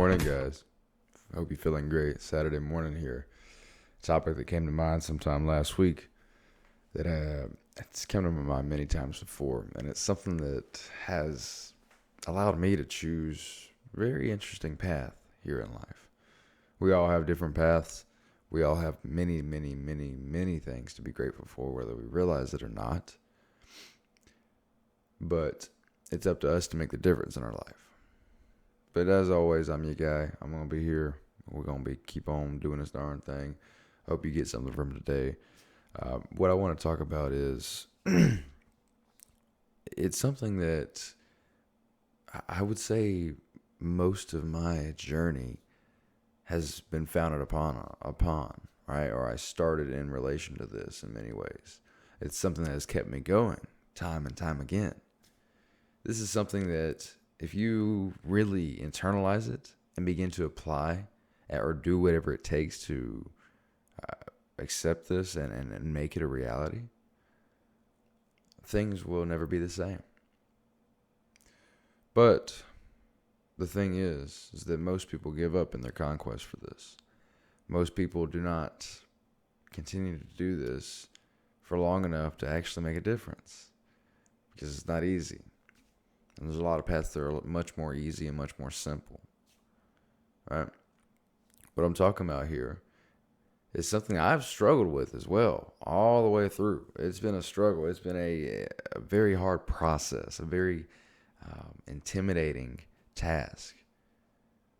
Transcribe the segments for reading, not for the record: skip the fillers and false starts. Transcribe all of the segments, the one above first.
morning, guys. I hope you're feeling great. Saturday morning here. Topic that came to mind sometime last week that it's come to my mind many times before, and it's something that has allowed me to choose a very interesting path here in life. We all have different paths. We all have many, many, many, many things to be grateful for, whether we realize it or not. But it's up to us to make the difference in our life. But as always, I'm your guy. I'm going to be here. We're going to keep on doing this darn thing. Hope you get something from today. What I want to talk about is it's something that I would say most of my journey has been founded upon, right? Or I started in relation to this in many ways. It's something that has kept me going time and time again. This is something that if you really internalize it and begin to apply or do whatever it takes to accept this and make it a reality, things will never be the same. But the thing is that most people give up in their conquest for this. Most people do not continue to do this for long enough to actually make a difference because it's not easy. And there's a lot of paths that are much more easy and much more simple, right? What I'm talking about here is something I've struggled with as well, all the way through. It's been a struggle. It's been a very hard process, a very intimidating task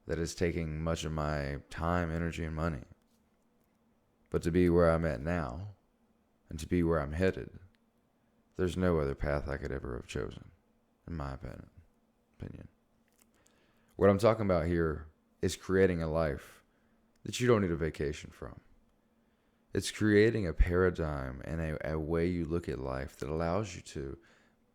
that is taking much of my time, energy, and money. But to be where I'm at now and to be where I'm headed, there's no other path I could ever have chosen, in my opinion. What I'm talking about here is creating a life that you don't need a vacation from. It's creating a paradigm and a way you look at life that allows you to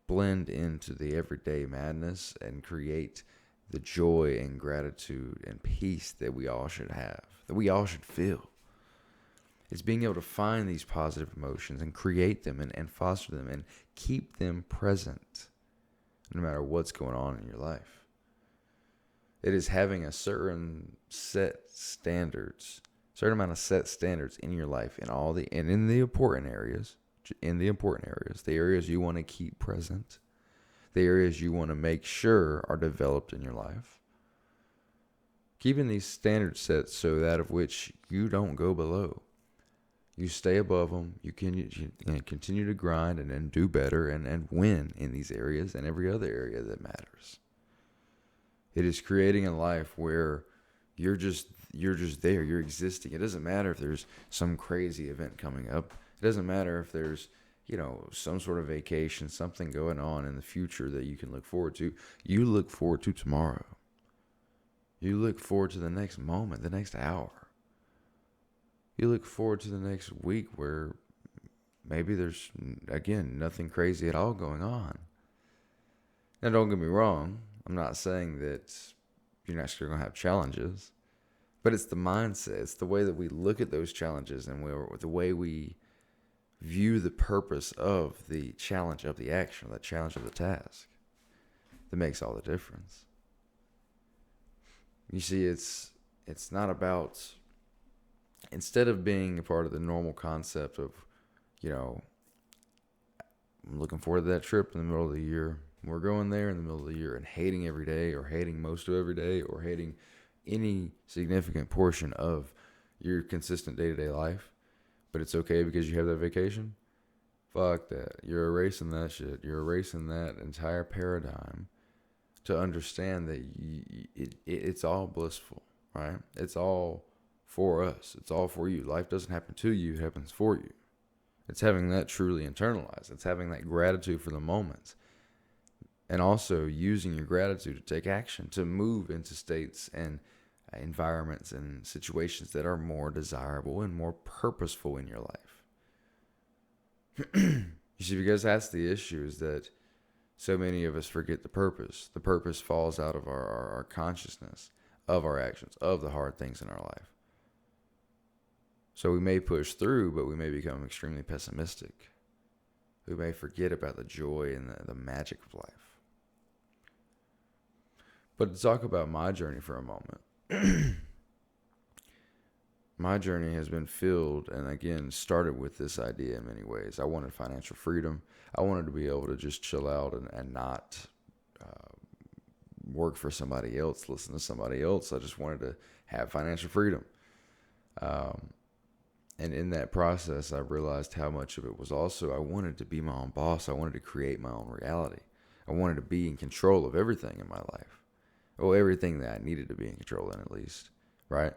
blend into the everyday madness and create the joy and gratitude and peace that we all should have, that we all should feel. It's being able to find these positive emotions and create them and foster them and keep them present no matter what's going on in your life. It is having a certain amount of set standards in your life in the important areas, the areas you want to keep present, the areas you want to make sure are developed in your life. Keeping these standards set so that of which you don't go below. You stay above them. You continue to grind and do better and win in these areas and every other area that matters. It is creating a life where you're just there. You're existing. It doesn't matter if there's some crazy event coming up. It doesn't matter if there's some sort of vacation, something going on in the future that you can look forward to. You look forward to tomorrow. You look forward to the next moment, the next hour. You look forward to the next week where maybe there's, again, nothing crazy at all going on. Now, don't get me wrong. I'm not saying that you're not still going to have challenges, but it's the mindset. It's the way that we look at those challenges and the way we view the purpose of the challenge of the action, the challenge of the task, that makes all the difference. You see, it's not about, instead of being a part of the normal concept of, I'm looking forward to that trip in the middle of the year. We're going there in the middle of the year and hating every day or hating most of every day or hating any significant portion of your consistent day-to-day life. But it's okay because you have that vacation. Fuck that. You're erasing that shit. You're erasing that entire paradigm to understand that it's all blissful, right? It's all for us. It's all for you. Life doesn't happen to you. It happens for you. It's having that truly internalized. It's having that gratitude for the moments. And also using your gratitude to take action, to move into states and environments and situations that are more desirable and more purposeful in your life. You see, because that's the issue, is that so many of us forget the purpose. The purpose falls out of our consciousness of our actions, of the hard things in our life. So we may push through, but we may become extremely pessimistic. We may forget about the joy and the magic of life. But to talk about my journey for a moment, My journey has been filled, and again, started with this idea in many ways. I wanted financial freedom. I wanted to be able to just chill out and not work for somebody else, listen to somebody else. I just wanted to have financial freedom. And in that process, I realized how much of it was also I wanted to be my own boss. I wanted to create my own reality. I wanted to be in control of everything in my life. Well, everything that I needed to be in control in, at least, right?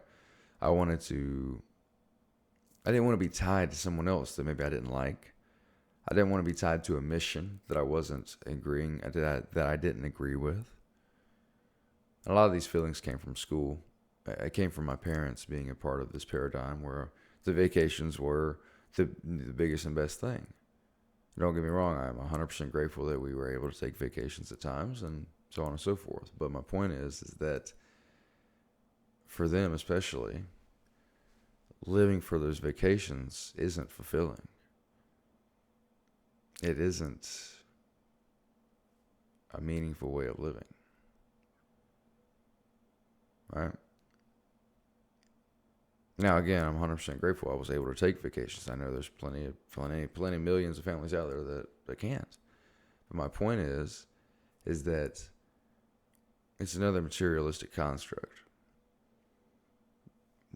I didn't want to be tied to someone else that maybe I didn't like. I didn't want to be tied to a mission that that I didn't agree with. A lot of these feelings came from school. It came from my parents being a part of this paradigm where the vacations were the biggest and best thing. Don't get me wrong, I'm 100% grateful that we were able to take vacations at times and so on and so forth. But my point is that for them especially, living for those vacations isn't fulfilling. It isn't a meaningful way of living. Right? Now, again, I'm 100% grateful I was able to take vacations. I know there's plenty millions of families out there that can't. But my point is that it's another materialistic construct.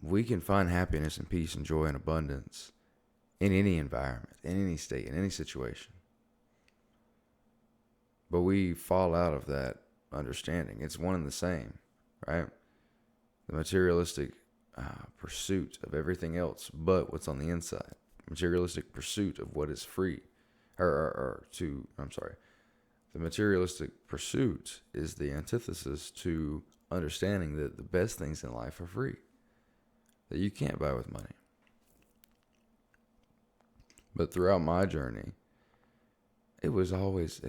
We can find happiness and peace and joy and abundance in any environment, in any state, in any situation. But we fall out of that understanding. It's one and the same, right? The materialistic pursuit of everything else but what's on the inside. Materialistic pursuit of what is free. The materialistic pursuit is the antithesis to understanding that the best things in life are free, that you can't buy with money. But throughout my journey, it was always, I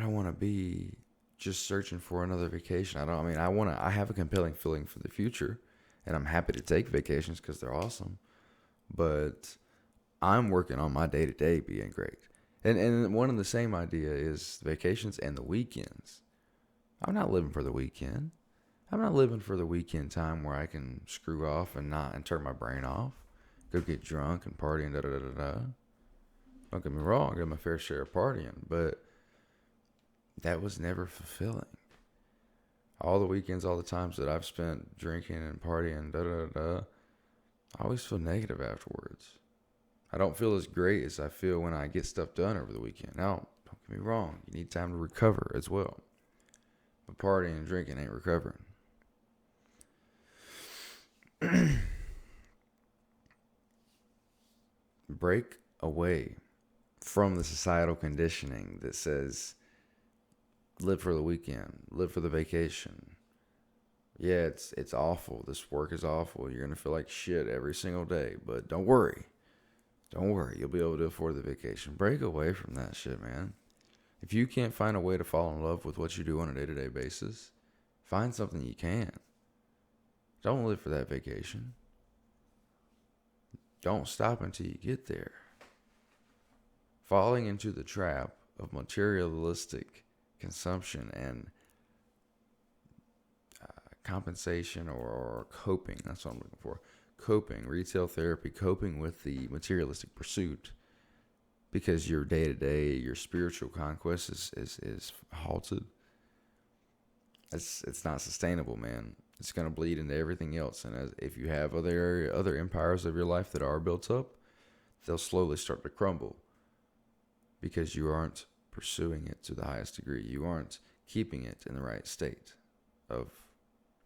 don't want to be just searching for another vacation. I have a compelling feeling for the future, and I'm happy to take vacations because they're awesome. But I'm working on my day-to-day being great. And one of the same idea is vacations and the weekends. I'm not living for the weekend. I'm not living for the weekend time where I can screw off and turn my brain off, go get drunk and party and da-da-da-da-da. Don't get me wrong, I got my fair share of partying, but that was never fulfilling. All the weekends, all the times that I've spent drinking and partying, da-da-da-da, I always feel negative afterwards. I don't feel as great as I feel when I get stuff done over the weekend. Now, don't get me wrong, you need time to recover as well. But partying and drinking ain't recovering. Break away from the societal conditioning that says live for the weekend, live for the vacation. Yeah, it's awful. This work is awful. You're gonna feel like shit every single day, but don't worry. You'll be able to afford the vacation. Break away from that shit, man. If you can't find a way to fall in love with what you do on a day-to-day basis, find something you can. Don't live for that vacation. Don't stop until you get there. Falling into the trap of materialistic consumption and compensation or coping, that's what I'm looking for. Coping, retail therapy, coping with the materialistic pursuit because your day-to-day, your spiritual conquest is halted. It's not sustainable, man. It's going to bleed into everything else. And if you have other empires of your life that are built up, they'll slowly start to crumble because you aren't pursuing it to the highest degree. You aren't keeping it in the right state of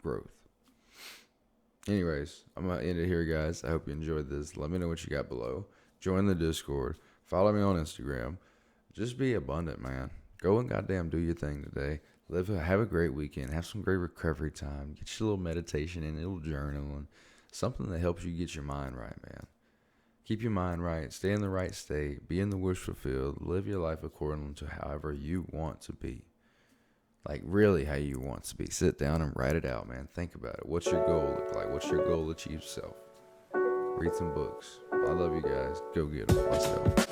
growth. Anyways, I'm going to end it here, guys. I hope you enjoyed this. Let me know what you got below. Join the Discord. Follow me on Instagram. Just be abundant, man. Go and goddamn do your thing today. Have a great weekend. Have some great recovery time. Get your little meditation in, a little journaling. Something that helps you get your mind right, man. Keep your mind right. Stay in the right state. Be in the wish fulfilled. Live your life according to however you want to be. Like, really how you want to be. Sit down and write it out, man. Think about it. What's your goal look like? What's your goal to achieve yourself? Read some books. I love you guys. Go get them. Let's go.